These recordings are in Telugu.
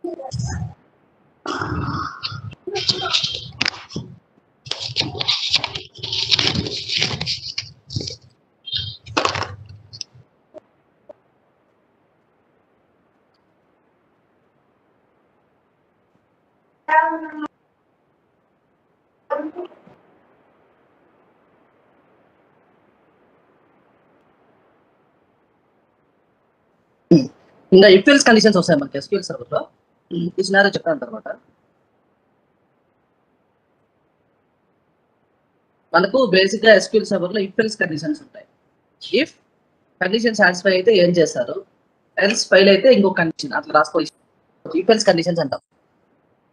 ఇంకా ఇఫ్ ఎల్స్ కండిషన్స్ వస్తాయి మనకి ఎస్క్యూఎల్ సర్వర్లో. ఈ సినారియో చెప్తాను తర్వాత. మనకు బేసిక్ గా ఎస్క్యూఎల్ సర్వర్లో ఇఫ్ ఎల్స్ కండిషన్స్ ఉంటాయి. ఇఫ్ కండిషన్ సాటిస్ఫై అయితే ఏం చేస్తారు, ఎల్స్ ఫెయిల్ అయితే ఇంకో కండిషన్ అట్లా రాసుకో. ఇఫ్ ఎల్స్ కండిషన్స్ అంటాం.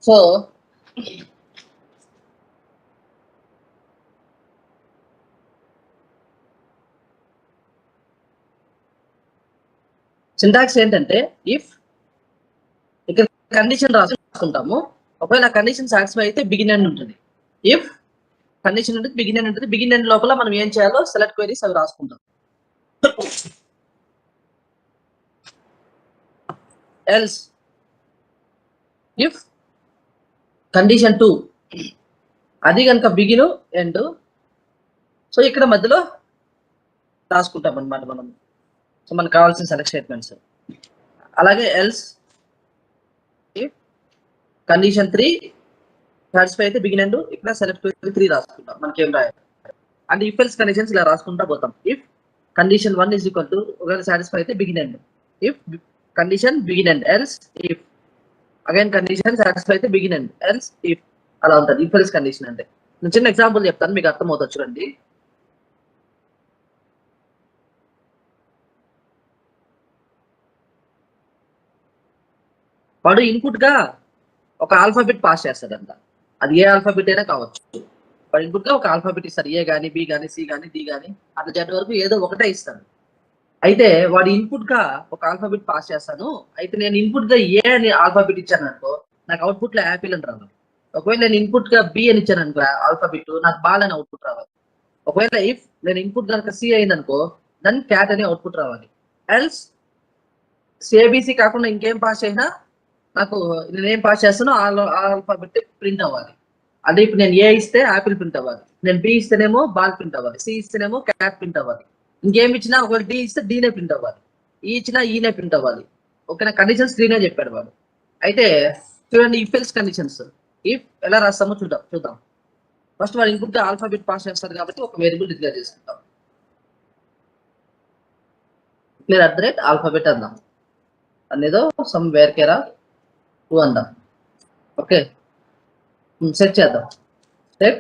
సో సింటాక్స్ ఏంటంటే, ఇఫ్ ఇక్కడ కండిషన్ రాసుకుంటాము, ఒకవేళ కండిషన్ సాటిస్ఫై అయితే బిగిన్ ఎండ్ ఉంటుంది. ఇఫ్ కండిషన్ ఉంటుంది బిగిన్ ఎండ్ ఉంటుంది. బిగిన్ ఎండ్ లోపల మనం ఏం చేయాలో సెలెక్ట్ క్వైరీస్ అవి రాసుకుంటాం. ఎల్స్ ఇఫ్ కండిషన్ 2 అది కనుక బిగిన్ ఎండ్, సో ఇక్కడ మధ్యలో రాసుకుంటాం అనమాట మనం. సో మనకు కావాల్సిన సెలెక్ట్ స్టేట్మెంట్స్. అలాగే ఎల్స్ ఇఫ్ కండిషన్ 3 సాటిస్ఫై అయితే బిగిన్ ఎండ్, ఇక్కడ సెలెక్ట్ 3 రాసుకుంటాం. మనకి ఏం రాయాలి అంటే ఇఫ్ ఎల్స్ కండిషన్స్ ఇలా రాసుకుంటా పోతాం. If condition 1 is equal to ఒకవేళ సాటిస్ఫై అయితే begin end, if condition begin end, else if again condition satisfy అయితే బిగిన్ ఎండ్, ఎల్స్ ఇఫ్, అలా ఉంటుంది ఇఫ్ ఎల్స్ కండిషన్ అంటే. నేను చిన్న ఎగ్జాంపుల్ చెప్తాను, మీకు అర్థమవుతుంది చూడండి. వాడు ఇన్పుట్ గా ఒక ఆల్ఫాబెట్ పాస్ చేస్తాడంట. అది ఏ ఆల్ఫాబెట్ అయినా కావచ్చు. వాడు ఇన్పుట్ గా ఒక ఆల్ఫాబెట్ ఇస్తారు, ఏ గానీ బి గానీ సి గానీ డి గానీ అట్లా జెడ్ వరకు ఏదో ఒకటే ఇస్తాడు. అయితే వాడు ఇన్పుట్ గా ఒక ఆల్ఫాబెట్ పాస్ చేస్తాను, అయితే నేను ఇన్పుట్ గా ఏ అని ఆల్ఫాబెట్ ఇచ్చాను అనుకో, నాకు అవుట్పుట్ లో యాపిల్ అని రావాలి. ఒకవేళ నేను ఇన్పుట్ గా బి అని ఇచ్చాను అనుకో ఆల్ఫాబెట్, నాకు బాల్ అని అవుట్పుట్ రావాలి. ఒకవేళ ఇఫ్ నేను ఇన్పుట్ కనుక సి అయింది అనుకో, దాన్ని క్యాట్ అని అవుట్పుట్ రావాలి. ఎల్స్ ఏబిసి కాకుండా ఇంకేం పాస్ చేసినా నాకు నేనేం పాస్ చేస్తానో ఆల్ఫాబెట్ ప్రింట్ అవ్వాలి. అంటే ఇప్పుడు నేను ఏ ఇస్తే యాపిల్ ప్రింట్ అవ్వాలి, నేను బి ఇస్తేనేమో బాల్ ప్రింట్ అవ్వాలి, సి ఇస్తేనేమో క్యాట్ ప్రింట్ అవ్వాలి. ఇంకేం ఇచ్చినా ఒకవేళ డి ఇస్తే డీనే ప్రింట్ అవ్వాలి, ఈ ఇచ్చినా ఈనే ప్రింట్ అవ్వాలి. ఓకేనా, కండిషన్స్ 3 చెప్పాడు వాడు. అయితే చూడండి ఇఫ్ ఎల్స్ కండిషన్స్. ఇఫ్ ఎలా రాస్తామో చూద్దాం. ఫస్ట్ వాడు ఇన్పుట్ గా ఆల్ఫాబెట్ పాస్ చేస్తారు కాబట్టి ఒక వేరియబుల్ డిక్లేర్ చేసుకుంటాం. డిక్లేర్ ఆల్ఫాబెట్ అందాం, అనేదో సమ్ వేర్ కేరా 2 అందాం. ఓకే, సెట్ చేద్దాం. Set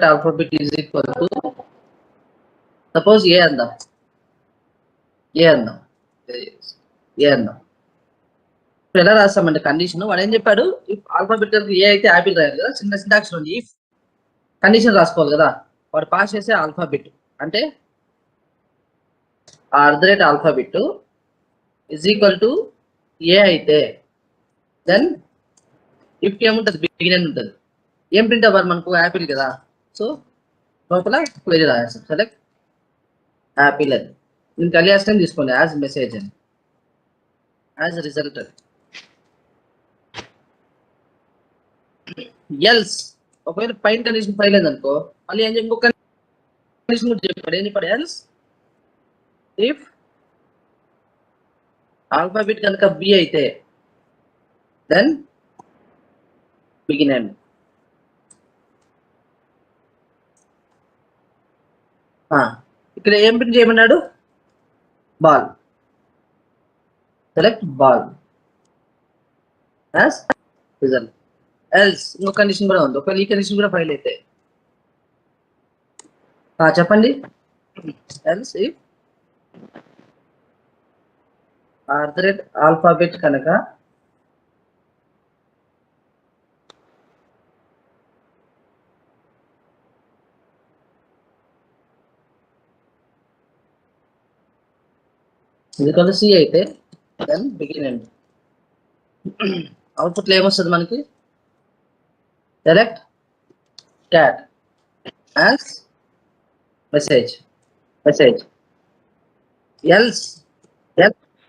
alphabet is equal to suppose A అందాం. ఇప్పుడు ఎలా రాస్తామంటే కండిషన్ వాడు ఏం చెప్పాడు, ఇఫ్ ఆల్ఫాబెట్ ఏ అయితే యాపిల్ రాయాలి కదా, చిన్న సింటాక్స్ ఉంది. ఇఫ్ కండిషన్ రాసుకోవాలి కదా, వాడు పాస్ చేసే ఆల్ఫాబెట్ అంటే alphabet is equal to A అయితే దెన్ ఇఫ్ ఏముంటుంది బిగిన్ ఎండ్ ఉంటుంది. ఏం ప్రింట్ అవ్వాలి మనకు, యాపిల్ కదా. సో లోపల క్వెరీ రాయాల్సి సెలెక్ట్ యాపిల్ అని, నేను కలియాస్ టైం తీసుకోండి యాజ్ మెసేజ్ అని, యాజ్ రిజల్ట్ అని. ఎల్స్ ఒకవేళ పైన కండిషన్ ఫైల్ అయిందనుకో, మళ్ళీ ఏం ఇంకొక కండిషన్ కూడా చెప్పాడు. ఏం చెప్పాడు, ఎల్స్ ఇఫ్ ఆల్ఫాబెట్ కనుక బి అయితే దెన్ బిగిన్ ఎండ్. ఇక్కడ ఏం ప్రింట్ చేయమన్నాడు, ball. Select ball as result. Else ఇంకో కండిషన్ కూడా ఉంది, ఒకవేళ ఈ కండిషన్ కూడా ఫైల్ అయితే చెప్పండి. ఎల్స్ ఇఫ్ ఆల్ఫాబెట్ కనుక ఇది సి అయితే దెన్ బిగిన్ ఎండ్. అవుట్పుట్ లో ఏమొస్తుంది మనకి, direct cat as message. Else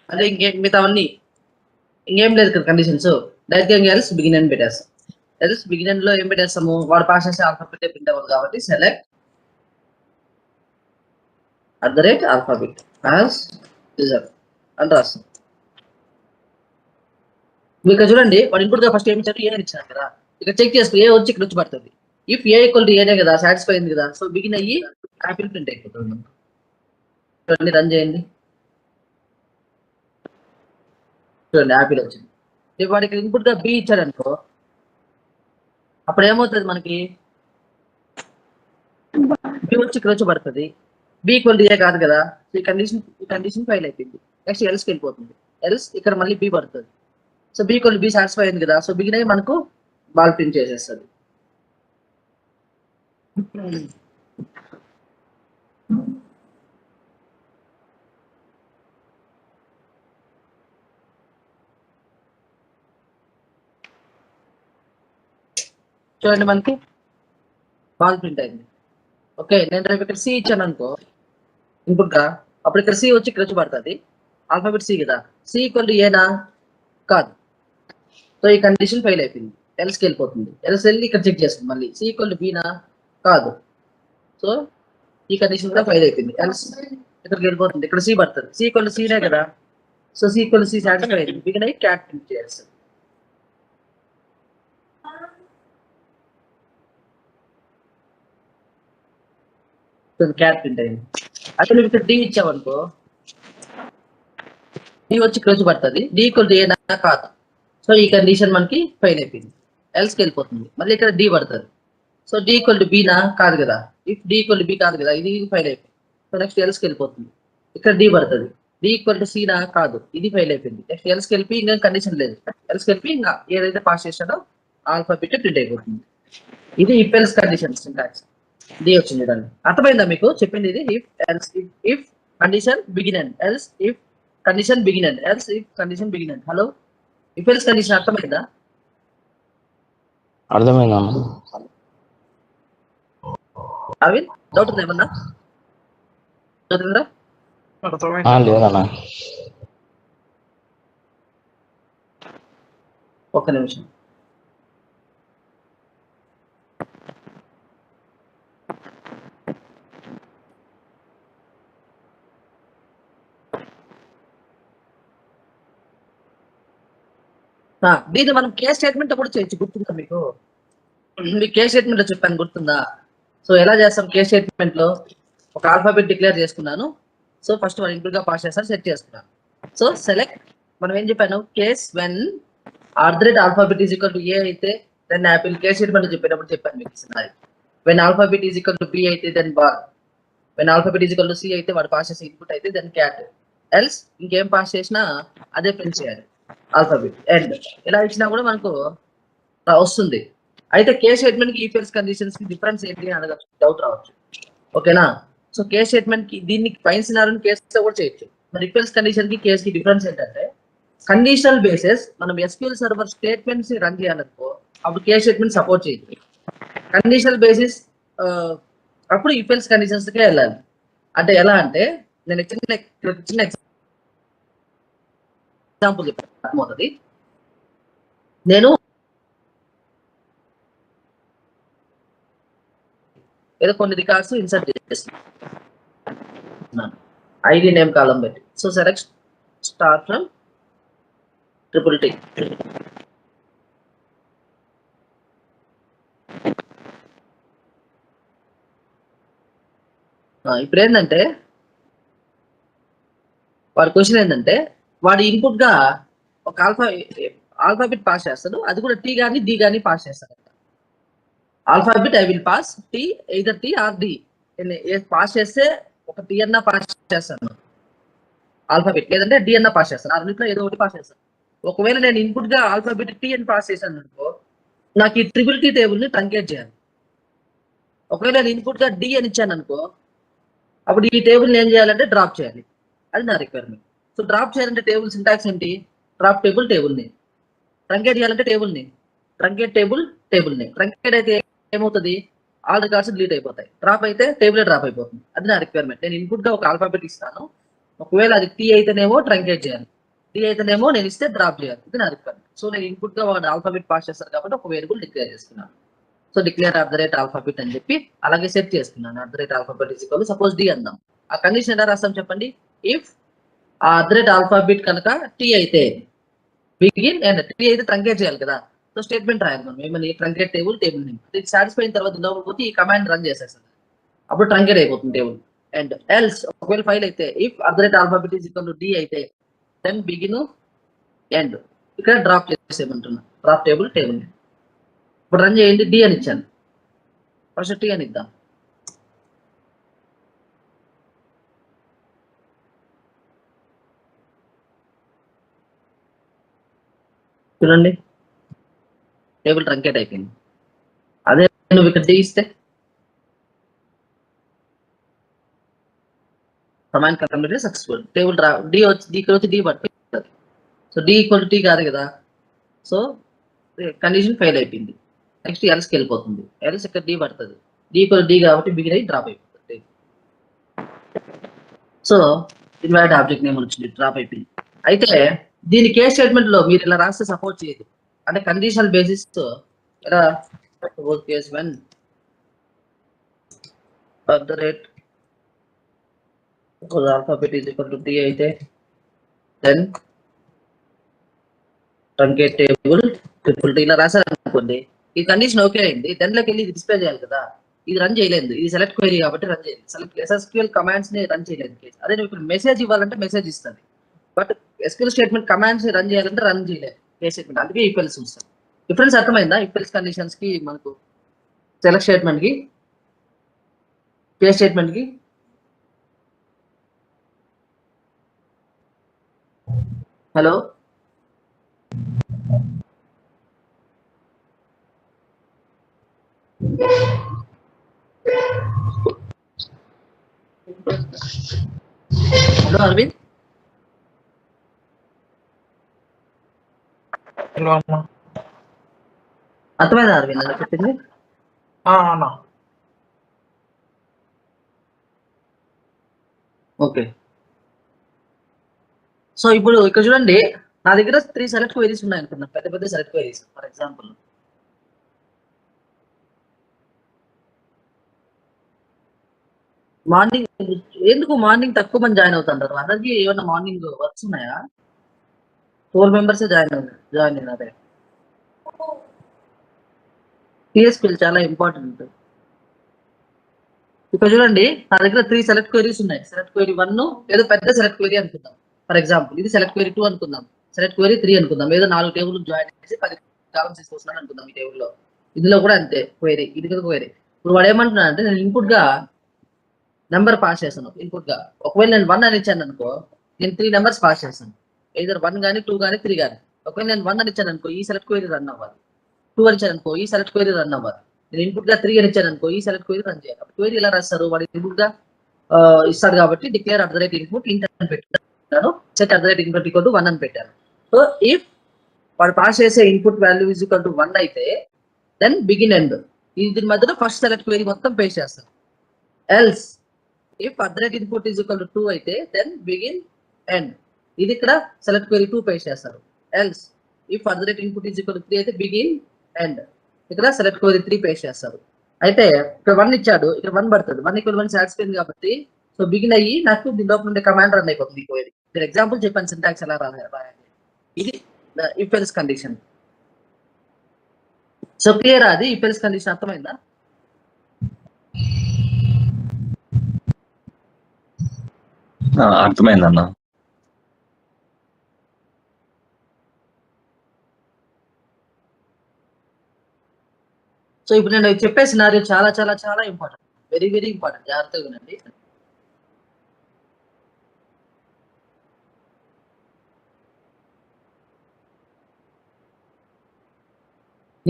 అంటే ఇంకే మిగతావన్నీ ఇంకేం లేదు ఇక్కడ కండిషన్స్. డైరెక్ట్ గా ఎల్స్ బిగిన్ అని పెట్టేస్తాం. ఎల్స్ బిగిన్ లో ఏం పెట్టేస్తాము, వాడు పాస్ చేసే ఆల్ఫాబెట్ ప్రింట్ అవ్వదు కాబట్టి సెలెక్ట్ @ఆల్ఫాబెట్ యాజ్ రిజల్ట్ అని రాస్తాం. మీకు చూడండి, వాడు ఇన్పుట్ గా ఫస్ట్ ఏమి ఇచ్చారు, ఏ అని ఇచ్చారు కదా. ఇక్కడ చెక్ చేసుకో, ఏ వచ్చి ఇక్కడ వచ్చి పడుతుంది. ఇఫ్ ఏ ఈక్వల్ టు ఏనే కదా, సాటిస్ఫై అయింది కదా, సో బిగిన్ అయ్యి యాపిల్ ప్రింట్ అయిపోతుంది. చూడండి, రన్ చేయండి. చూడండి, యాపిల్ వచ్చింది. ఇప్పుడు వాడికి ఇన్పుట్ గా బి ఇచ్చాడు అనుకో, అప్పుడు ఏమవుతుంది మనకి, బి వచ్చి ఇక్కడ వచ్చి పడుతుంది. బి ఈక్వల్ టు ఏ కాదు కదా, ఈ కండిషన్ ఫైల్ అయిపోయింది. నెక్స్ట్ ఎల్స్కి వెళ్ళిపోతుంది. ఎల్స్ ఇక్కడ మళ్ళీ బి పడుతుంది. So B equal B satisfy అయింది కదా, సో బిగిన్ అయ్యి మనకు బాల్ ప్రింట్ చేసేస్తుంది. చూడండి, మనకి బాల్ ప్రింట్ అయింది. ఓకే, నేను రేపు ఇక్కడ సి ఇచ్చాను అనుకో ఇన్పుట్ గా, అప్పుడు ఇక్కడ సి వచ్చి ఇక్కడ వచ్చి పడుతుంది. ఆల్ఫాబెట్ సి కదా, సి ఈక్వల్ టు ఏనా కాదు, సో ఈ కండిషన్ ఫెయిల్ అయిపోయింది. ఎల్స్కి వెళ్ళిపోతుంది. ఎల్స్ వెళ్ళి ఇక్కడ చెక్ చేస్తుంది మళ్ళీ, సి ఈక్వల్ టు బీనా కాదు, సో ఈ కండిషన్ కూడా ఫెయిల్ అయిపోయింది. ఎల్స్ ఇక్కడికి వెళ్ళిపోతుంది. ఇక్కడ సి పడుతుంది. సి ఈక్వల్ టు సీనే కదా, so C equal to C satisfy అయింది. బిగిన్ అయ్యి క్యాట్ ప్రింట్ చేస్తుంది. క్యాట్ ప్రింట్ అయింది. అదే నువ్వు ఇక్కడ డి ఇచ్చావనుకో, డి వచ్చి ఇక్కడ వచ్చి పడుతుంది. డి ఈక్వల్ టు ఏనా కాదు, సో ఈ కండిషన్ మనకి ఫెయిల్ అయిపోయింది. ఎల్స్కి వెళ్ళిపోతుంది. మళ్ళీ ఇక్కడ డి పడుతుంది. సో డి ఈక్వల్ టు బీనా కాదు కదా, if D equal to B కాదు కదా, ఇది ఫెయిల్ అయిపోయింది. సో నెక్స్ట్ ఎల్స్కి వెళ్ళిపోతుంది. ఇక్కడ డి పడుతుంది. డి ఈక్వల్ టు సీనా కాదు, ఇది ఫెయిల్ అయిపోయింది. నెక్స్ట్ ఎల్స్కి వెళ్ళి ఇంకా కండిషన్ లేదు. ఎల్స్కి వెళ్ళి ఇంకా ఏదైతే పాస్ చేసాడో ఆల్ఫాబెట్ ప్రింట్ అయిపోతుంది. ఇది if else condition syntax. D వచ్చింది చూడండి. అర్థమైందా మీకు చెప్పింది? ఇది if else, if condition begin and else, if condition begin and else, if condition begin and. Hello, if else condition అర్థమైందా? అర్థమైందా? అవిన్, డౌట్ ఉందా ఏమన్నా? లేదన్నా. ఒక్క నిమిషం. దీన్ని మనం కేస్ స్టేట్మెంట్ కూడా చేయొచ్చు. గుర్తుందా మీకు? మీకు కేస్ స్టేట్మెంట్ లో చెప్పాను, గుర్తుందా? సో ఎలా చేస్తాం కేస్ స్టేట్మెంట్ లో, ఒక ఆల్ఫాబెట్ డిక్లేర్ చేసుకున్నాను. సో ఫస్ట్ మనం ఇన్పుట్ గా పాస్ చేస్తాను, సెట్ చేసుకున్నాను. సో సెలెక్ట్, మనం ఏం చెప్పాను, case when alphabet is equal to A అయితే దెన్ యాపిల్. కేస్ స్టేట్మెంట్ చెప్పేటప్పుడు చెప్పాను మీకు. When alphabet is equal to B అయితే then bar. When alphabet is equal to C అయితే వాడు పాస్ చేసే ఇన్పుట్ అయితే దెన్ క్యాట్. ఎల్స్ ఇంకేం పాస్ చేసినా అదే ప్రింట్ చేయాలి ఆల్ఫాబెట్. అండ్ ఇలా ఇచ్చినా కూడా మనకు వస్తుంది. అయితే కేస్ స్టేట్మెంట్ కి ఈఫ్ ఎల్స్ కండిషన్స్ కి డిఫరెన్స్ ఏంటి అని డౌట్ రావచ్చు. ఓకేనా? సో కేస్ స్టేట్మెంట్ కి దీన్ని పైన సినారియోని కేస్ తో కూడా చేయొచ్చు. మరి ఇఫ్ ఎల్స్ కండిషన్ కి కేస్ కి డిఫరెన్స్ ఏంటంటే, కండిషనల్ బేసిస్ మనం ఎస్క్యూఎల్ సర్వర్ స్టేట్మెంట్స్ రన్ చేయాలనుకో అప్పుడు కేస్ స్టేట్మెంట్ సపోర్ట్ చేయదు. కండిషనల్ బేసిస్ అప్పుడు ఇఫ్ ఎల్స్ కండిషన్స్ కే వెళ్ళాలి. అంటే ఎలా అంటే, నేను చిన్న ఎగ్జాంపుల్ చెప్పాను, అర్థమవుతుంది. నేను ఏదో కొన్ని రికార్డ్స్ ఇన్సర్ట్ చేస్తున్నాను, ఐడి నేమ్ కాలం పెట్టి. So select star from triple tea. ఇప్పుడు ఏంటంటే, వాడి క్వశ్చన్ ఏంటంటే, వాడి ఇన్పుట్ గా ఒక ఆల్ఫాబెట్ పాస్ చేస్తాడు. అది కూడా టీ కానీ డి కానీ పాస్ చేస్తాడు. Alphabet I will pass T, either T or D. Pass చేస్తే ఒక టీ అన్నా పాస్ చేస్తాను ఆల్ఫాబెట్, లేదంటే డి అన్నా పాస్ చేస్తాను. ఆ రెండింటిలో ఏదో ఒకటి పాస్ చేస్తాను. ఒకవేళ నేను ఇన్పుట్ గా ఆల్ఫాబెట్ టీ అని పాస్ చేశాను అనుకో, నాకు ఈ ట్రిపుల్ టీ టేబుల్ ని ట్రంకేట్ చేయాలి. ఒకవేళ నేను ఇన్పుట్ గా డి అని ఇచ్చాను అనుకో, అప్పుడు ఈ టేబుల్ ని ఏం చేయాలంటే డ్రాప్ చేయాలి. అది నా రిక్వైర్మెంట్. సో డ్రాప్ చేయాలంటే టేబుల్ సింటాక్స్ ఏంటి? డ్రాప్ టేబుల్ టేబుల్ ని, ట్రంకేట్ చేయాలంటే టేబుల్ ని ట్రంకేట్ టేబుల్ ని. ట్రంకేట్ అయితే ఏమవుతుంది? ఆల్ రికార్డ్స్ డిలీట్ అయిపోతాయి. డ్రాప్ అయితే టేబుల్ డ్రాప్ అయిపోతుంది. అది నా రిక్వైర్మెంట్. నేను ఇన్పుట్ గా ఒక ఆల్ఫాబెట్ ఇస్తాను. ఒకవేళ అది టీ అయితేనేమో ట్రంకేట్ చేయాలి, డి అయితేనేమో నేను ఇస్తే డ్రాప్ చేయాలి. ఇది నా రిక్వైర్మెంట్. సో నేను ఇన్పుట్ గా వాడు ఆల్ఫాబెట్ పాస్ చేస్తారు కాబట్టి ఒక వేరియబుల్ డిక్లేర్ చేసుకున్నాను. సో డిక్లేర్ @ఆల్ఫాబెట్ అని చెప్పి అలాగే సెట్ చేస్తున్నాను. @Alphabet is equal suppose D అందాం. ఆ కండిషన్ ఎలా రాస్తాం చెప్పండి. ఇఫ్ ఆ @ఆల్ఫాబెట్ కనుక టీ అయితే బిగిన్ అండ్ టీ అయితే ట్రంకేట్ చేయాలి కదా. సో స్టేట్మెంట్ రాయాలి మనం ఏమని ట్రంకేట్ టేబుల్ నేమ్. ఇది సాటిస్ఫై అయిన తర్వాత లోపలికి ఈ కమాండ్ రన్ చేసేస్తుంది. అప్పుడు ట్రంకేట్ అయిపోతుంది టేబుల్. అండ్ ఎల్స్ ఒకవేళ ఫైల్ అయితే if @alphabet is equal D అయితే దెన్ బిగిన్ ఎండ్ ఇక్కడ డ్రాప్ చేసేయమంటున్నా. Drop table name. ఇప్పుడు రన్ చేయండి. డి అని ఇచ్చాను. ఫస్ట్ టీ అని ఇద్దాం. చూడండి టేబుల్ ట్రంకేట్ అయిపోయింది. అదే నువ్వు ఇక్కడ డి ఇస్తే command complete successful. Table D వచ్చి డి పడుతుంది. సో డి ఈక్వల్ టీ కాదు కదా. సో కండిషన్ ఫెయిల్ అయిపోయింది. నెక్స్ట్ ఎల్స్కి వెళ్ళిపోతుంది. ఎల్స్ ఇక్కడ డి పడుతుంది. డి ఈక్వల్ డి కాబట్టి బిగిన్ అయ్యి డ్రాప్ అయిపోతుంది. సో ఇన్వాలిడ్ ఆబ్జెక్ట్ నేమ్ వచ్చింది, డ్రాప్ అయిపోయింది. అయితే దీని కేస్ స్టేట్మెంట్ లో మీరు ఇలా రాస్తే సపోర్ట్ చేయదు. అంటే కండిషనల్ బేసిస్ ఇలా case when alphabet is equal to T అయితే దెన్ ట్రంకేట్ టేబుల్ టీ ఇలా రాశారు అనుకోండి. ఈ కండిషన్ ఓకే అయింది. దాంట్లోకి వెళ్ళి ఇది డిస్ప్లే చేయాలి కదా. ఇది రన్ చేయలేదు. ఇది సెలెక్ట్ క్వైరీ కాబట్టి రన్ చేయలేదు. సెలెక్ట్ SQL కమాండ్స్ ని రన్ చేయలేదు. అదే నువ్వు ఇప్పుడు మెసేజ్ ఇవ్వాలంటే మెసేజ్ ఇస్తుంది. బట్ SQL స్టేట్మెంట్ కమాండ్స్ ని రన్ చేయాలంటే రన్ చేయలేదు కేస్ స్టేట్మెంట్. అందుకే ఇఫ్ ఎల్స్ చూస్తాం. డిఫరెన్స్ అర్థమైందా? ఇఫ్ ఎల్స్ కండిషన్స్ కి మనకు సెలెక్ట్ స్టేట్మెంట్ కి కేస్ స్టేట్మెంట్ కి. Hello hello Aravind. హలో అన్న. అర్థమైందా అరవింద్ అలా చెప్పింది? అన్న ఓకే. సో ఇప్పుడు ఇక్కడ చూడండి, నా దగ్గర 3 సెలెక్ట్ క్వైరీస్ ఉన్నాయి అనుకున్నా. పెద్ద పెద్ద select queries. For example morning ఎందుకు మార్నింగ్ తక్కువ మంది జాయిన్ అవుతుంటారు? అందరికి ఏమన్నా మార్నింగ్ వర్క్స్ ఉన్నాయా? 4 మెంబర్స్ జాయిన్ అయినారే. టీఎస్పీలు చాలా ఇంపార్టెంట్. ఇక్కడ చూడండి, నా దగ్గర 3 సెలెక్ట్ క్వైరీస్ ఉన్నాయి. సెలెక్ట్ క్వైరీ 1 ఏదో పెద్ద సెలెక్ట్ క్వైరీ అనుకుందాం. ఫర్ ఎగ్జాంపుల్ ఇది సెలెక్ట్ క్వైరీ 2 అనుకుందాం. సెలెక్ట్ క్వైరీ 3 అనుకుందాం. ఏదో 4 టేబుల్ జాయిన్ చేసి 10 కాలమ్స్ తీసుకొస్తున్నాను అనుకుందాం. ఈ టేబుల్లో ఇందులో కూడా అంతే క్వైరీ. ఇది కూడా క్వైరీ. ఇప్పుడు వాడు ఏమంటున్నా అంటే నేను ఇన్పుట్ గా నెంబర్ పాస్ చేస్తాను. ఇన్పుట్ గా ఒకవేళ నేను 1 అని ఇచ్చాను అనుకో, నేను 3 నెంబర్స్ పాస్ చేస్తాను. either 1 కానీ 2 కానీ 3 కానీ. ఒకవేళ నేను 1 అని ఇచ్చాను అనుకో, ఈ సెలెక్ట్ క్వైరీ రన్ అవ్వాలి. 2 అని ఇచ్చాను అనుకో, ఈ సెలెక్ట్ క్వైరీ రన్ అవ్వాలి. నేను ఇన్పుట్ గా 3 అని ఇచ్చాను అనుకో, ఈ సెలెక్ట్ క్వైరీ రన్ చేయాలి. క్వైరీ ఎలా రాస్తారు? వాడు ఇన్పుట్ గా ఇస్తాడు కాబట్టి డిక్లేర్ @input ఇంట్ అని పెట్టాను. సెట్ @input ఈక్వల్ టు 1 అని పెట్టాను. సో ఇఫ్ వాడు పాస్ చేసే input value is equal to 1 అయితే దెన్ బిగిన్ ఎండ్. దీని మధ్యలో ఫస్ట్ సెలెక్ట్ క్వైరీ మొత్తం పేస్ట్ చేస్తాను. Else if @input is equal to 2 అయితే దెన్ బిగిన్ ఎండ్. ఇది ఇక్కడ సెలెక్ట్ క్వైరీ 2 పేస్ట్ చేస్తారు. Else if @input is equal to 3 అయితే బిగిన్ ఎండ్. ఇక్కడ సెలెక్ట్ క్వైరీ 3 పేస్ట్ చేస్తారు. అయితే ఇక్కడ 1 ఇచ్చాడు, ఇక్కడ 1 పడుతుంది. 1 = 1 సాటిస్ఫై కాబట్టి సో బిగిన్ అయ్యి నాకు దీని లోపల ఉండే కమాండ్ రన్ అయిపోతుంది. క్వైరీ నేను ఎగ్జాంపుల్ చెప్పాను, సింటాక్స్ ఎలా రాయాలి. ఇది if else condition. So clear? అది ఇఫ్ ఎల్స్ కండిషన్ అర్థమైందా? అర్థమైందన్న. సో ఇప్పుడు నేను చెప్పే సినారియో చాలా చాలా చాలా ఇంపార్టెంట్. Very very important. జాగ్రత్తగా వినండి.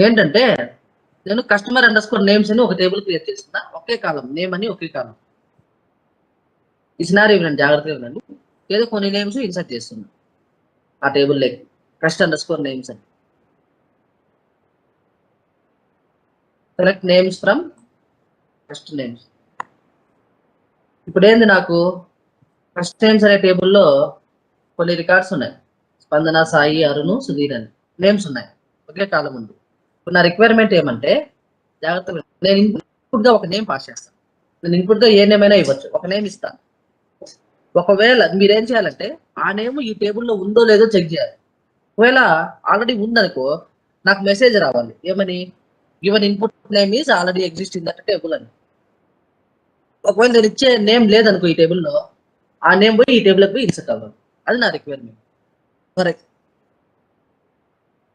ఏంటంటే నేను customer_names అని ఒక టేబుల్ క్రియేట్ చేస్తున్నా. ఒకే కాలం నేమ్ అని ఒకే కాలం. ఈ సినారియో వినండి, జాగ్రత్తగా వినండి. ఏదో కొన్ని నేమ్స్ ఇన్సర్ట్ చేస్తున్నా ఆ టేబుల్ లెక్ customer_names అని. Select names from first names. ఇప్పుడు ఏంది, నాకు ఫస్ట్ నేమ్స్ అనే టేబుల్లో కొన్ని రికార్డ్స్ ఉన్నాయి. స్పందన, సాయి, అరుణ్, సుధీర్ అని నేమ్స్ ఉన్నాయి ఒకే కాలం ఉంది. ఇప్పుడు నా రిక్వైర్మెంట్ ఏమంటే జాగ్రత్తగా నేను ఇన్పుట్ గా ఒక నేమ్ పాస్ చేస్తాను. నేను ఇన్పుట్ గా ఏ నేమ్ అయినా ఇవ్వచ్చు, ఒక నేమ్ ఇస్తాను. ఒకవేళ మీరేం చేయాలంటే ఆ నేమ్ ఈ టేబుల్లో ఉందో లేదో చెక్ చేయాలి. ఒకవేళ ఆల్రెడీ ఉందనుకో నాకు మెసేజ్ రావాలి ఏమని, given input name is already exist in that table అని. ఒకవేళ నేను ఇచ్చే నేమ్ లేదనుకో ఈ టేబుల్లో, ఆ నేమ్ పోయి ఈ టేబుల్కి పోయి ఇన్సర్ట్ అవ్వాలి. అది నా రిక్వైర్మెంట్.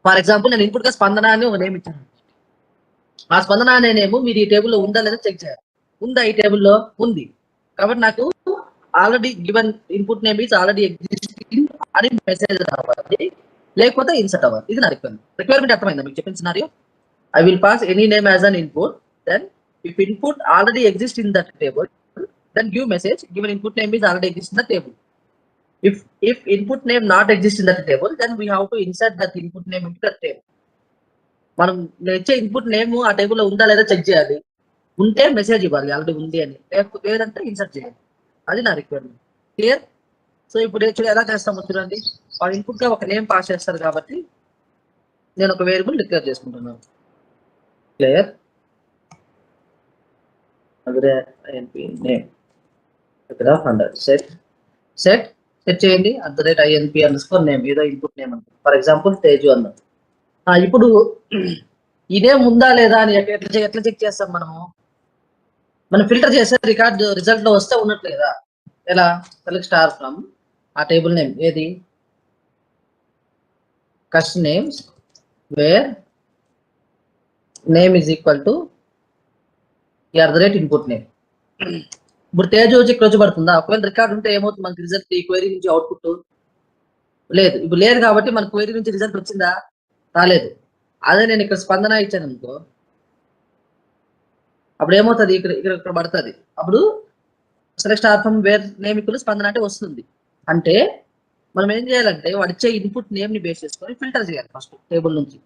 ఫర్ ఎగ్జాంపుల్ నేను ఇన్పుట్ గా స్పందన అని ఒక నేమ్ ఇచ్చాను. ఆ స్పందన అనే నేమ్ మీరు ఈ టేబుల్లో ఉందా లేదా చెక్ చేయాలి. ఉందా ఈ టేబుల్లో? ఉంది. కాబట్టి నాకు already given input name is already existing అని మెసేజ్ రావాలి, లేకపోతే ఇన్సర్ట్ అవ్వాలి. ఇది నా రిక్వైర్మెంట్ అర్థమైందా మీకు చెప్పిన scenario? I will pass any name as an input. Then, if input already exists in that table, then give message. Given input name is already exists in the table. If input name not exists in that table, then we have to insert that input name into that table. మనం ఇచ్చే ఇన్పుట్ నేమ్ ఆ టేబుల్లో ఉందా లేదా చెక్ చేయాలి. ఉంటే మెసేజ్ ఇవ్వాలి ఆల్రెడీ ఉంది అని, లేదంటే ఇన్సర్ట్ చేయాలి. అది నా రిక్వైర్మెంట్. క్లియర్? సో ఇప్పుడు ఎలా చేస్తామో చూడండి. వాళ్ళు ఇన్పుట్ గా ఒక నేమ్ పాస్ చేస్తారు కాబట్టి నేను ఒక వేరియబుల్ డిక్లేర్ చేసుకుంటున్నాను. Clear? INP name set చేయండి @INP _ name ఏదో ఇన్పుట్ నేమ్ అంటే ఫర్ ఎగ్జాంపుల్ తేజు అన్నాం. ఇప్పుడు ఈ నేమ్ ఉందా లేదా అని ఎట్లా చెక్ చేస్తాం మనం ఫిల్టర్ చేస్తే రికార్డ్ రిజల్ట్ లో వస్తే ఉన్నట్లు కదా. ఎలా? సెలెక్ట్ స్టార్ ఫ్రమ్ ఆ టేబుల్ నేమ్ ఏది cust names where name is equal to @input name. ఇప్పుడు తేజు వచ్చి ఇక్కడ వచ్చి పడుతుందా? ఒకవేళ రికార్డ్ ఉంటే ఏమవుతుంది మనకి రిజల్ట్? ఈ క్వైరీ నుంచి అవుట్పుట్ లేదు. ఇప్పుడు లేదు కాబట్టి మన క్వైరీ నుంచి రిజల్ట్ వచ్చిందా? రాలేదు. అదే నేను ఇక్కడ స్పందన ఇచ్చాను అనుకో, అప్పుడు ఏమవుతుంది? ఇక్కడ పడుతుంది. అప్పుడు select star from where name equal స్పందన అంటే వస్తుంది. అంటే మనం ఏం చేయాలంటే వాడు ఇచ్చే ఇన్పుట్ నేమ్ ని బేస్ చేసుకొని ఫిల్టర్ చేయాలి ఫస్ట్ టేబుల్ నుంచి.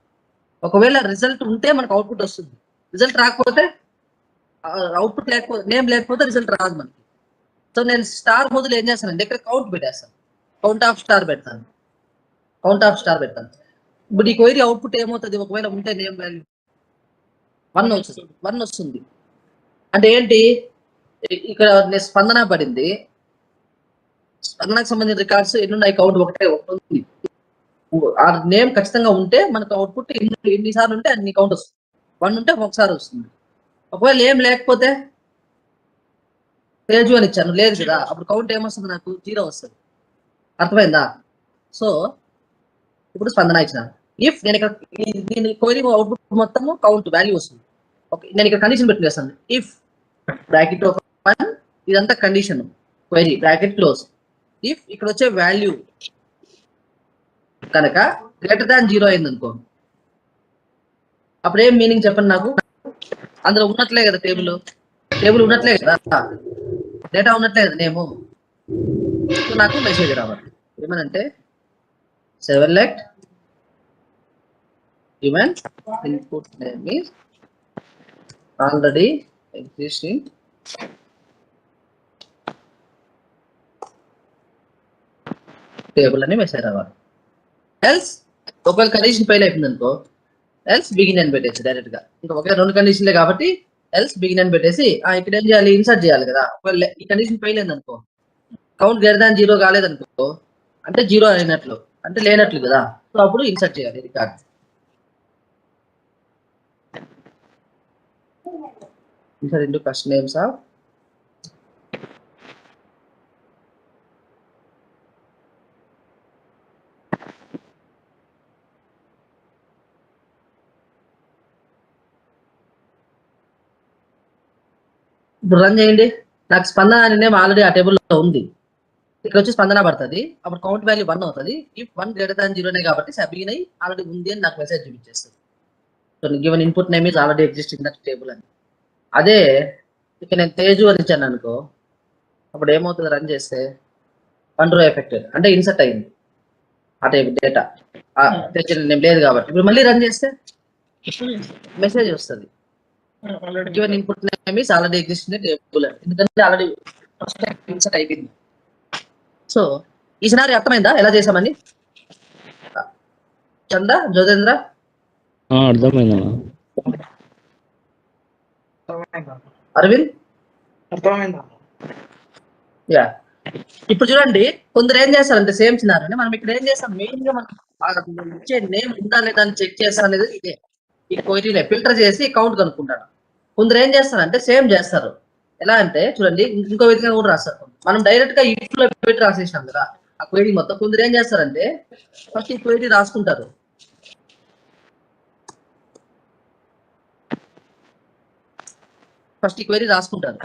ఒకవేళ రిజల్ట్ ఉంటే మనకు అవుట్పుట్ వస్తుంది. రిజల్ట్ రాకపోతే అవుట్పుట్ లేకపోతే నేమ్ లేకపోతే రిజల్ట్ రాదు మనకి. సో నేను స్టార్ బదులు ఏం చేస్తానంటే ఇక్కడ కౌంట్ పెట్టేస్తాను. కౌంట్ ఆఫ్ స్టార్ పెడతాను. ఇప్పుడు ఈ క్వైరీ అవుట్పుట్ ఏమవుతుంది? ఒకవేళ ఉంటే నేమ్ వాల్యూ 1 వస్తుంది. అంటే ఏంటి? ఇక్కడ స్పందన పడింది. స్పందనకు సంబంధించిన రికార్డ్స్ ఎన్నున్నాయి? కౌంట్ ఒకటే ఉంది. ఆ నేమ్ ఖచ్చితంగా ఉంటే మనకు అవుట్పుట్ ఎన్నిసార్లు ఉంటే అన్ని కౌంట్ వస్తుంది. 1 ఉంటే ఒకసారి వస్తుంది. ఒకవేళ ఏం లేకపోతే తేజు అని ఇచ్చాను, లేదు కదా, అప్పుడు కౌంట్ ఏమొస్తుంది? నాకు 0 వస్తుంది. అర్థమైందా? సో ఇప్పుడు స్పందన ఇచ్చిన ఇఫ్ నేను ఇక్కడ దీని క్వైరీ అవుట్పుట్ మొత్తము కౌంట్ వాల్యూ వస్తుంది. ఓకే, నేను ఇక్కడ కండిషన్ పెట్టి చేస్తాను. ఇఫ్ బ్రాకెట్ ఓపెన్, ఇదంతా condition, query bracket close. If ఇక్కడ వచ్చే వాల్యూ కనుక >0 అయింది అనుకో, అప్పుడు ఏం మీనింగ్ చెప్పండి నాకు? అందులో ఉన్నట్లే కదా టేబుల్ ఉన్నట్లే కదా, డేటా ఉన్నట్లే కదా నేము. నాకు మెసేజ్ రావాలి ఏమనంటే select given input name is already existing table అని మెసేజ్ రావాలి. ఎల్స్ ఒకవేళ కండిషన్ ఫెయిల్ అయిపోయింది అనుకో, ఎల్స్ బిగిన్ అని పెట్టేసి డైరెక్ట్ గా, ఇంకా ఒకే 2 కండిషన్లే కాబట్టి ఎల్స్ బిగిన్ అని పెట్టేసి ఇక్కడ ఏం చేయాలి? ఇన్సర్ట్ చేయాలి కదా. ఒకవేళ ఈ కండిషన్ ఫెయిల్ అయింది అనుకో, కౌంట్ >0 కాలేదనుకో, అంటే 0 అయినట్లు, అంటే లేనట్లు కదా. సో అప్పుడు ఇన్సర్ట్ చేయాలి record. Insert into cust names of ఇప్పుడు రన్ చేయండి. నాకు స్పందన అనే నేమ్ ఆల్రెడీ ఆ టేబుల్లో ఉంది. ఇక్కడ వచ్చి స్పందన పడుతుంది. అప్పుడు కౌంట్ వాల్యూ 1 అవుతుంది. ఇఫ్ 1 >0 కాబట్టి బిగిన్ అయ్యి ఆల్రెడీ ఉంది అని నాకు మెసేజ్ చూపించేస్తుంది. So given input name is already existing that table అని. అదే ఇక నేను తేజు అని ఇచ్చాను అనుకో, అప్పుడు ఏమవుతుంది? రన్ చేస్తే 1 row ఎఫెక్టెడ్, అంటే ఇన్సర్ట్ అయింది ఆ టేబుల్ డేటా. తేజు నేమ్ లేదు కాబట్టి. ఇప్పుడు మళ్ళీ రన్ చేస్తే మెసేజ్ వస్తుంది given input name is already existing table అని. ఎందుకంటే ఆల్రెడీ ఫస్ట్ ఇన్సర్ట్ అయిపోయింది. సో ఈ సినారియో అర్థమైందా ఎలా చేసామని? చంద జోదేంద్ర అర్థమైందన్నా. అరవింద్ అర్థమైందా? యా ఇప్పుడు చూడండి, కొందరు ఏం చేస్తారంటే సేమ్ సినారియోని మనం ఇక్కడ ఏం చేస్తాం, మెయిన్ గా మనం ఇచ్చే నేమ్ ఉందా లేదా అని చెక్ చేస్తా అనేది ఇదే. ఈ క్వైరీనే ఫిల్టర్ చేసి కౌంట్ కనుక్కుంటాడు. కొందరు ఏం చేస్తారంటే సేమ్ చేస్తారు. ఎలా అంటే చూడండి, ఇంకో విధంగా కూడా రాస్తారు. మనం డైరెక్ట్ గా ఇఫ్ లో పెట్టి రాసేసినాం కదా ఆ క్వైరీ మొత్తం. కొందరు ఏం చేస్తారంటే ఫస్ట్ ఈ క్వైరీ రాసుకుంటారు. ఫస్ట్ ఈ క్వైరీ రాసుకుంటారు.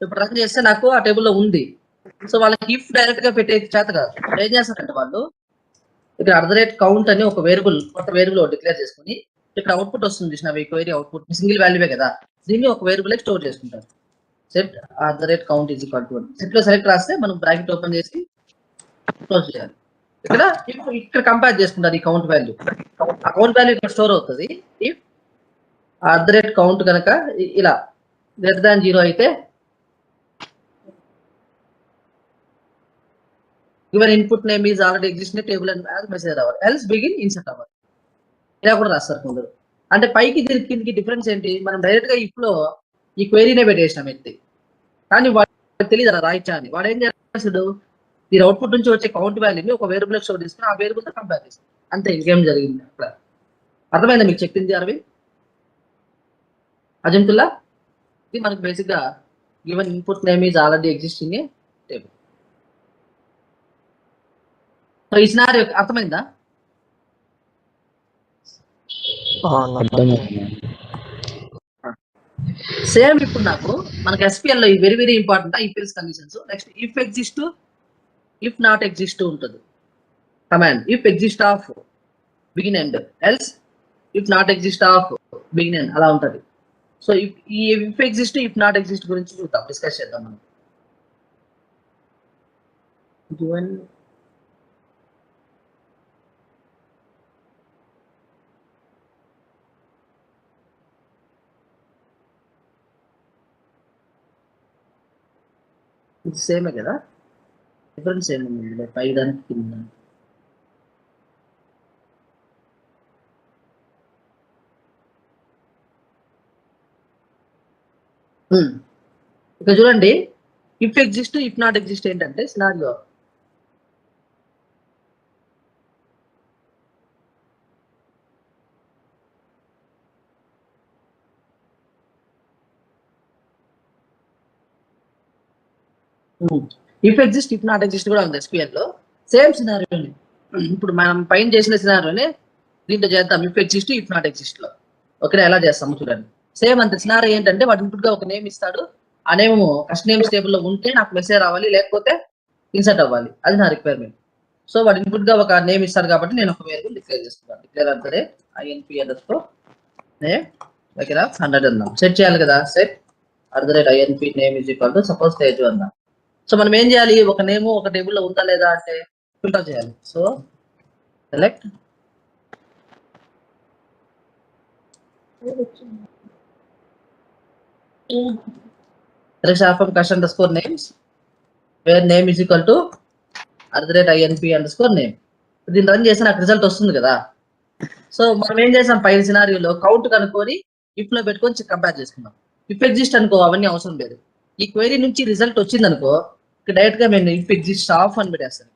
ఇప్పుడు రన్ చేస్తే నాకు ఆ టేబుల్లో ఉంది. సో వాళ్ళకి ఇఫ్ డైరెక్ట్ గా పెట్టే చేత కాదు. ఏం చేస్తారంటే వాళ్ళు ఇక్కడ @count అని ఒక వేరియబుల్, కొత్త వేరియబుల్ డిక్లేర్ చేసుకుని ఇక్కడ అవుట్పుట్ వస్తుంది చూసిన క్వైరీ అవుట్పుట్ సింగిల్ వాల్యూవే కదా, దీన్ని ఒక వేరియబుల్ స్టోర్ చేసుకుంటారు. Set @count is equal to set లో సెలెక్ట్ రాస్తే మనం బ్రాకెట్ ఓపెన్ చేసి క్లోజ్ చేయాలి. ఇక్కడ కంపేర్ చేసుకుంటారు ఈ కౌంట్ వాల్యూ. ఆ కౌంట్ వాల్యూ ఇక్కడ స్టోర్ అవుతుంది. ఇఫ్ @count కనుక ఇలా గ్రేటర్ దాన్ 0 అయితే given input name is already existing in the table and as message రావాలి, else begin insert అవ్వాలి. ఇలా కూడా రాస్తారు కొందరు. అంటే పైకి దీనికి డిఫరెన్స్ ఏంటి, మనం డైరెక్ట్ గా ఇఫ్ లో ఈ క్వైరీనే పెట్టేసినాం ఎత్తి, కానీ వాడు తెలియదు అలా రాయిచ్చా అని. వాడు ఏం చేస్తాడు, దీని అవుట్పుట్ నుంచి వచ్చే కౌంట్ వాల్యూని ఒక వేరియబుల్ స్టోర్ చేసుకుని ఆ వేరియబుల్ తో కంపేర్ చేస్తాం. అంతే, ఇంకేం జరిగింది అక్కడ. అర్థమైందా మీకు చెప్పింది అరవింద్? అజంతుల్లా, ఇది మనకు బేసిక్ గా given input name is already existing A table. So ఈ సినారియో అర్థమైందా? సేమ్ ఇప్పుడు నాకు మనకి SQL లో very very important if else conditions. Next if exist, if not exist ఉంటుంది command. If exist of begin end, else if not exist of begin end, అలా ఉంటుంది. సో ఈ if exist if not exist గురించి చూద్దాం, డిస్కస్ చేద్దాం మనం. ఇది సేమే కదా, డిఫరెన్స్ ఏముంది పై దానికి కింద. ఇక్కడ చూడండి, if exist if not exist ఏంటంటే scenario if exist if not exist కూడా ఉంది SQL లో. సేమ్ సినారియోని ఇప్పుడు మనం పైన చేసిన సినారియోని దీంట్లో చేద్దాం if exist if not exist లో. ఓకే, ఎలా చేస్తాము చూడండి. సేమ్ అంత సినారియో ఏంటంటే వాడు ఇన్పుట్ గా ఒక నేమ్ ఇస్తాడు. ఆ నేమ్ ఫస్ట్ నేమ్స్ టేబుల్ లో ఉంటే నాకు మెసేజ్ రావాలి, లేకపోతే ఇన్సర్ట్ అవ్వాలి. అది నా రిక్వైర్మెంట్. సో వాడు ఇన్పుట్ గా ఒక నేమ్ ఇస్తాడు కాబట్టి నేను ఒక వేరియబుల్ డిక్లేర్ చేసుకున్నాను. డిక్లేర్ అంటే INP_name దగ్గర 100 అందాం. సెట్ చేయాలి కదా, set @INP_name is equal to suppose Teju అందాం. సో మనం ఏం చేయాలి, ఒక నేమ్ ఒక టేబుల్ లో ఉందా లేదా అంటే ఫిల్టర్ చేయాలి. So select _names where name is equal to @INP_name. దీన్ని రన్ చేసి నాకు రిజల్ట్ వస్తుంది కదా. సో మనం ఏం చేసాం, పైన సినారియోలో కౌంట్ కనుక్కొని ఇఫ్ లో పెట్టుకొని కంపేర్ చేసుకున్నాం. ఇఫ్ ఎగ్జిస్ట్ అనుకో అవన్నీ అవసరం లేదు. ఈ క్వైరీ నుంచి రిజల్ట్ వచ్చింది అనుకో, డైరెక్ట్ గా నేను ఇఫ్ ఎగ్జిస్ట్ ఆఫ్ అని పెట్టేస్తాను.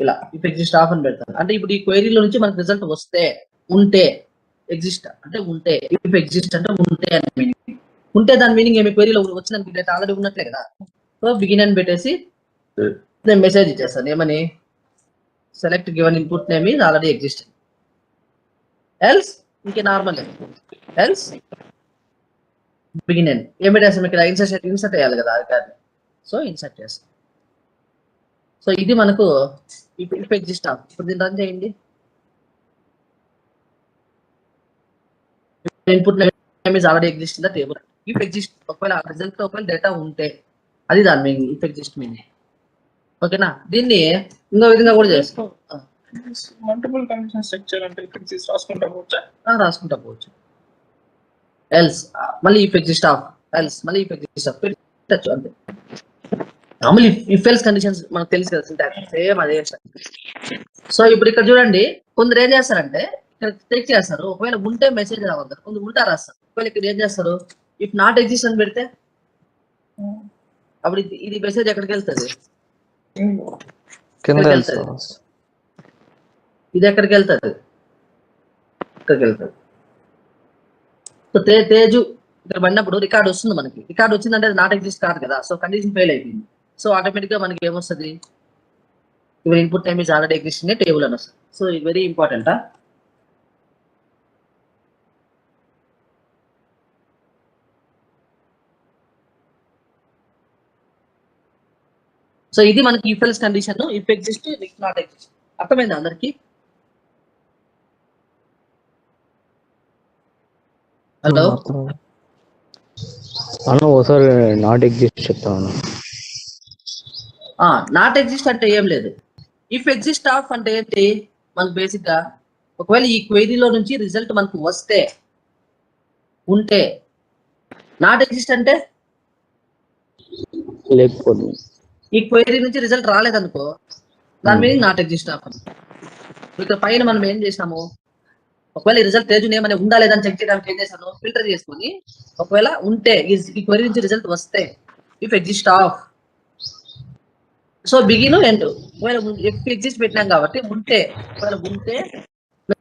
ఇలా ఇఫ్ ఎగ్జిస్ట్ ఆఫ్ అని పెడతాను. అంటే ఇప్పుడు ఈ క్వైరీలో నుంచి మనకు రిజల్ట్ వస్తే ఉంటే ఎగ్జిస్ట్ అంటే ఉంటే, ఇఫ్ ఎగ్జిస్ట్ అంటే ఉంటే అని మీనింగ్. ఉంటే దాని మీనింగ్ ఏమి, క్వైరీలో వచ్చిందని డేటా ఆల్రెడీ ఉన్నట్లే కదా. సో బిగిన్ అని పెట్టేసి నేను మెసేజ్ ఇచ్చేస్తాను ఏమని, select given input name is already existing, else ఇంకే నార్మల్ ఎల్స్ బిగిన్ అని ఏం పెట్టేస్తాం. ఇక్కడ ఇన్సర్ట్ అయ్యాలి కదా అది కాదు. సో ఇన్సర్ట్ చేస్తాం. సో ఇది మనకు ఇఫ్ ఎగ్జిస్ట్ ఆఫ్. ఇప్పుడు దీన్ని రన్ చేయండి. Input name is already exist in the table. If exist ఒకవేళ రిజల్ట్ ఒకవేళ డేటా ఉంటే అది దాని మీనింగ్, ఇఫ్ ఎగ్జిస్ట్ మీనింగ్. ఓకేనా, దీన్ని ఇంకో విధంగా కూడా చేస్తాం. మల్టిపుల్ కండిషన్స్ చెక్ చేయాలంటే ఇఫ్ ఎగ్జిస్ట్ రాసుకుంటా పోవచ్చా? రాసుకుంటా పోవచ్చు. ఎల్స్ మళ్ళీ ఇఫ్ ఎగ్జిస్ట్ ఆఫ్, ఎల్స్ మళ్ళీ ఇఫ్ ఎగ్జిస్ట్ ఆఫ్ పెట్టచ్చు అంతే. మామూలు ఇఫ్ ఎల్స్ కండిషన్స్ మనకు తెలుసు కదా, సింటాక్స్ సేమ్ అదే. సో ఇప్పుడు ఇక్కడ చూడండి, కొందరు ఏం చేస్తారంటే ఇక్కడ చెక్ చేస్తారు, ఒకవేళ ఉంటే మెసేజ్ రావద్దు, కొందరు ఉంటా రాస్తారు. ఒకవేళ ఇక్కడ ఏం చేస్తారు, ఇఫ్ నాట్ ఎగ్జిస్ట్ అని పెడితే అప్పుడు ఇది మెసేజ్ ఎక్కడికి వెళ్తుంది, కింద ఇక్కడికి వెళ్తుంది. వెళ్తుంది. ఇది ఎక్కడికి వెళ్తుంది, ఇక్కడికి వెళ్తుంది. సో తేజు ఇక్కడ పడినప్పుడు రికార్డ్ వస్తుంది, మనకి రికార్డ్ వచ్చిందంటే అది నాట్ ఎగ్జిస్ట్ కాదు కదా, సో కండిషన్ ఫెయిల్ అయిపోయింది. సో ఆటోమేటిక్ గా మనకి ఏమొస్తుంది, your input time is already existing table అని వస్తుంది. సో ఇది వెరీ ఇంపార్టెంట్. సో ఇది మనకి if else condition, if exist if not exist. అర్థమైందా అందరికి? హలో అన్న ఒకసారి నాట్ ఎగ్జిస్ట్ చెప్తాను. నాట్ ఎగ్జిస్ట్ అంటే ఏం లేదు. ఇఫ్ ఎగ్జిస్ట్ ఆఫ్ అంటే ఏంటి, మనకు బేసిక్ గా ఒకవేళ ఈ క్వైరీలో నుంచి రిజల్ట్ మనకు వస్తే ఉంటే, నాట్ ఎగ్జిస్ట్ అంటే లేకపోతే ఈ క్వైరీ నుంచి రిజల్ట్ రాలేదనుకో, దాని మీనింగ్ నాట్ ఎగ్జిస్ట్ ఆఫ్ అని. ఇక్కడ పైన మనం ఏం చేసాము, ఒకవేళ ఈ రిజల్ట్ తేజు నేమ్ అని ఉందా లేదని చెక్ చేయడానికి ఏం చేశాను, ఫిల్టర్ చేసుకొని ఒకవేళ ఉంటే ఈ క్వైరీ నుంచి రిజల్ట్ వస్తే if exist of, so begin end. ఒకవేళ ఇఫ్ ఎగ్జిస్ట్ పెట్టినాం కాబట్టి ఉంటే, ఒకవేళ ఉంటే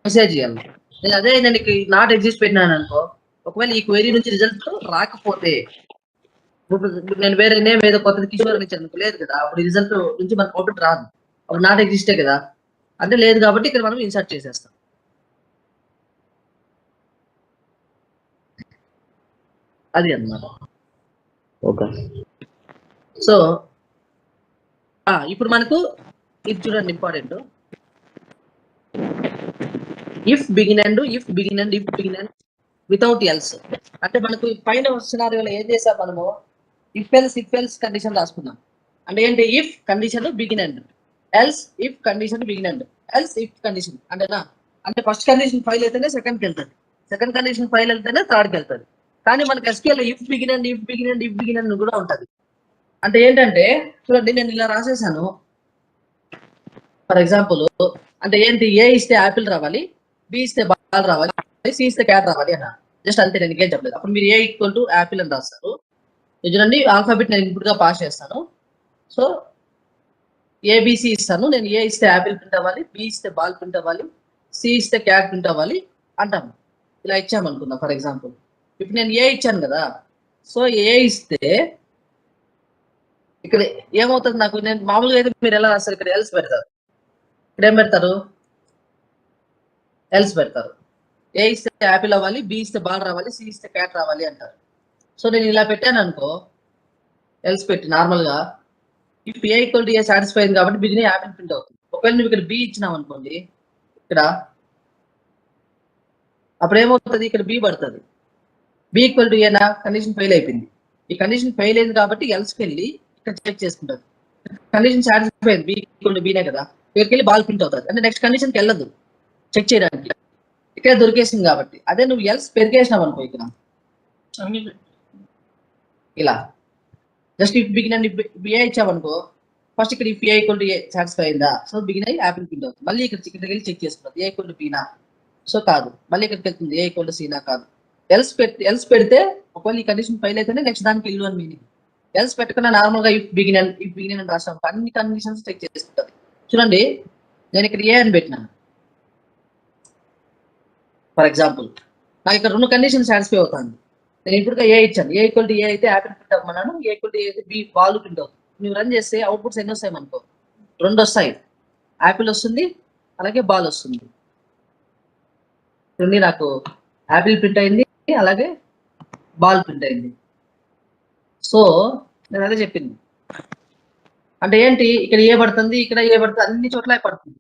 మెసేజ్ చేయాలి. నేను నాట్ ఎగ్జిస్ట్ పెట్టినాను అనుకో, ఒకవేళ ఈ క్వైరీ నుంచి రిజల్ట్ రాకపోతే, నేను వేరే నేమ్ ఏదో కొత్తది కిషోర్ అని ఇచ్చాను లేదు కదా, అప్పుడు రిజల్ట్ నుంచి మనకు అవుట్పుట్ రాదు, అప్పుడు నాట్ ఎగ్జిస్టే కదా, అంటే లేదు కాబట్టి ఇక్కడ మనం ఇన్సర్ట్ చేసేస్తాం. అది అన్నమాట. ఓకే. సో ఇప్పుడు మనకు ఇది చూడండి important, if begin and if begin and if begin and without else. అంటే మనకు పైన సినారియోలో ఏం చేసాం మనము, ఇఫ్ ఎల్స్ కండిషన్ రాసుకున్నాం. అంటే ఏంటి, if condition begin and, else if condition begin and, else if condition అంటేనా. అంటే ఫస్ట్ కండిషన్ ఫైల్ అయితేనే సెకండ్కి వెళ్తుంది, సెకండ్ కండిషన్ ఫైల్ వెళ్తేనే థర్డ్కి వెళ్తుంది. కానీ మనకి SQL if begin and if begin and if begin and కూడా ఉంటుంది. అంటే ఏంటంటే చూడండి, నేను ఇలా రాసేసాను ఫర్ ఎగ్జాంపుల్. అంటే ఏంటి, ఏ ఇస్తే యాపిల్ రావాలి, బి ఇస్తే బాల్ రావాలి, సి ఇస్తే క్యాట్ రావాలి అన్న, జస్ట్ అంతే, నేను ఇంకేం చెప్పలేదు. అప్పుడు మీరు ఏ ఈక్వల్ టు యాపిల్ అని రాస్తారు. చూడండి ఆల్ఫాబెట్ నేను ఇన్పుట్ గా పాస్ చేస్తాను. సో ఏబిసి ఇస్తాను, నేను ఏ ఇస్తే యాపిల్ ప్రింట్ అవ్వాలి, బి ఇస్తే బాల్ ప్రింట్ అవ్వాలి, సి ఇస్తే క్యాట్ ప్రింట్ అవ్వాలి అంటాను. ఇలా ఇచ్చామనుకున్నా ఫర్ ఎగ్జాంపుల్. ఇప్పుడు నేను ఏ ఇచ్చాను కదా, సో ఏ ఇస్తే ఇక్కడ ఏమవుతుంది నాకు, నేను మామూలుగా అయితే మీరు ఎలా రాస్తారు, ఇక్కడ ఎల్స్ పెడతారు, ఇక్కడ ఏం పెడతారు, ఎల్స్ పెడతారు. ఏ ఇస్తే యాపిల్ అవ్వాలి, బి ఇస్తే బాల్ రావాలి, సి ఇస్తే క్యాట్ రావాలి అంటారు. సో నేను ఇలా పెట్టాను అనుకో, ఎల్స్ పెట్టి నార్మల్ గా if A equal to A satisfy అయింది కాబట్టి బిగిన్ యాపిల్ ప్రింట్ అవుతుంది. ఒకవేళ నువ్వు ఇక్కడ బి ఇచ్చినావు అనుకోండి, ఇక్కడ అప్పుడు ఏమవుతుంది, ఇక్కడ బి పడుతుంది. బి ఈక్వల్ టు ఏనా, కండిషన్ ఫెయిల్ అయిపోయింది. ఈ కండిషన్ ఫెయిల్ అయింది కాబట్టి ఎల్స్కి వెళ్ళి ఇక్కడ చెక్ చేసుకుంటుంది. కండిషన్ సాటిస్ఫై అయింది, బి ఈక్వల్ టు బీనే కదా, ఇక్కడికి వెళ్ళి బాల్ ప్రింట్ అవుతుంది. అంటే నెక్స్ట్ కండిషన్కి వెళ్ళదు చెక్ చేయడానికి, ఇక్కడ దొరికేసింది కాబట్టి. అదే నువ్వు ఎల్స్ పెరిగేసినావు అనుకో, ఇక్కడ ఇలా just if begin end A ఇచ్చావనుకో, ఫస్ట్ ఇక్కడ if A equal to A satisfy అయిందా, సో బిగిన్ అయ్యి యాపిల్ ప్రింట్ అవుతుంది. మళ్ళీ ఇక్కడికి వెళ్ళి చెక్ చేసుకుంటుంది, ఏ ఈక్వల్ టు బీనా, సో కాదు, మళ్ళీ ఇక్కడికి వెళ్తుంది ఏ ఈక్వల్ టు సీనా, కాదు. ఎల్స్ పెడితే ఒకవేళ ఈ కండిషన్ ఫెయిల్ అయితేనే నెక్స్ట్ దానికి ఇల్లు అని మీనింగ్. ఎల్స్ పెట్టకుండా నార్మల్ గా ఇఫ్ బిగిన్ అని రాసాం, అన్ని కండిషన్స్ చెక్ చేసుకుంటుంది. చూడండి నేను ఇక్కడ ఏ అని పెట్టినాను ఫర్ ఎగ్జాంపుల్, నాకు ఇక్కడ రెండు కండిషన్ సాటిస్ఫై అవుతుంది. నేను ఇప్పుడు ఏ ఇచ్చాను, ఏ ఈక్వల్ టు ఏ అయితే యాపిల్ ప్రింట్ అవ్వమన్నాను, ఏ ఈక్వల్ టు ఏ అయితే బి బాల్ ప్రింట్ అవుతుంది. నువ్వు రన్ చేస్తే అవుట్పుట్స్ ఎన్ని వస్తాయి మనకు, రెండు వస్తాయి, యాపిల్ వస్తుంది అలాగే బాల్ వస్తుంది. చూడండి నాకు యాపిల్ ప్రింట్ అయింది అలాగే బాల్ ప్రింట్ అయింది. సో నేను అదే చెప్పింది, అంటే ఏంటి, ఇక్కడ ఏ పడుతుంది, ఇక్కడ ఏ పడుతుంది, అన్ని చోట్ల పడుతుంది.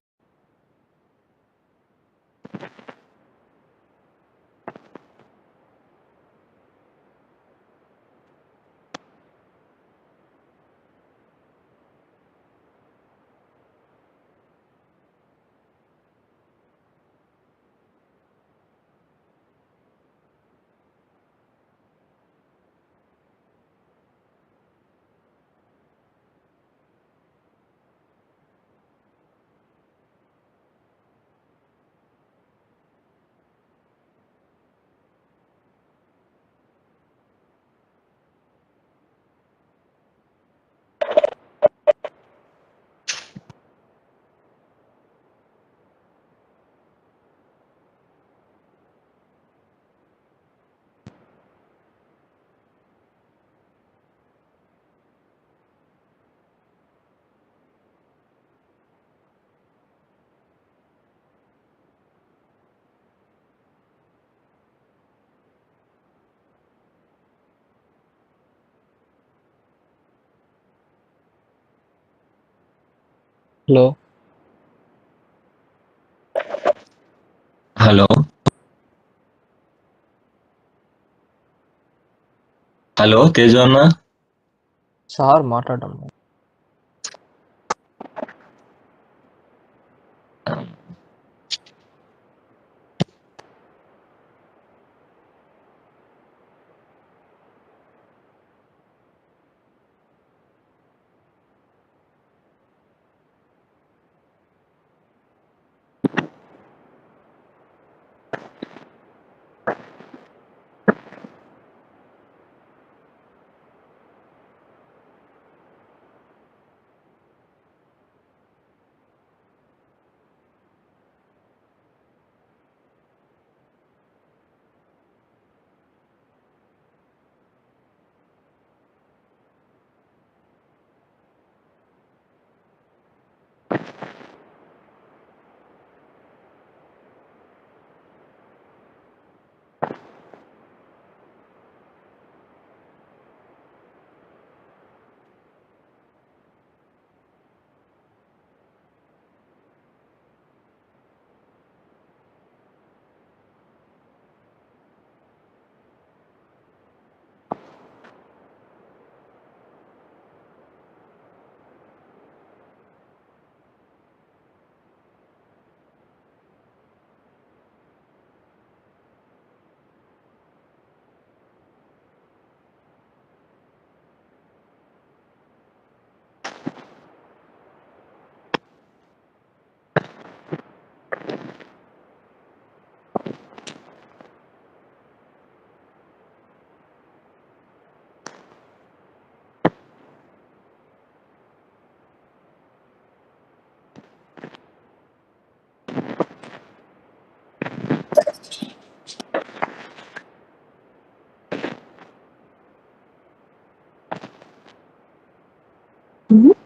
హలో హలో హలో తేజు అన్న సార్ మాట్లాడడం Mhm.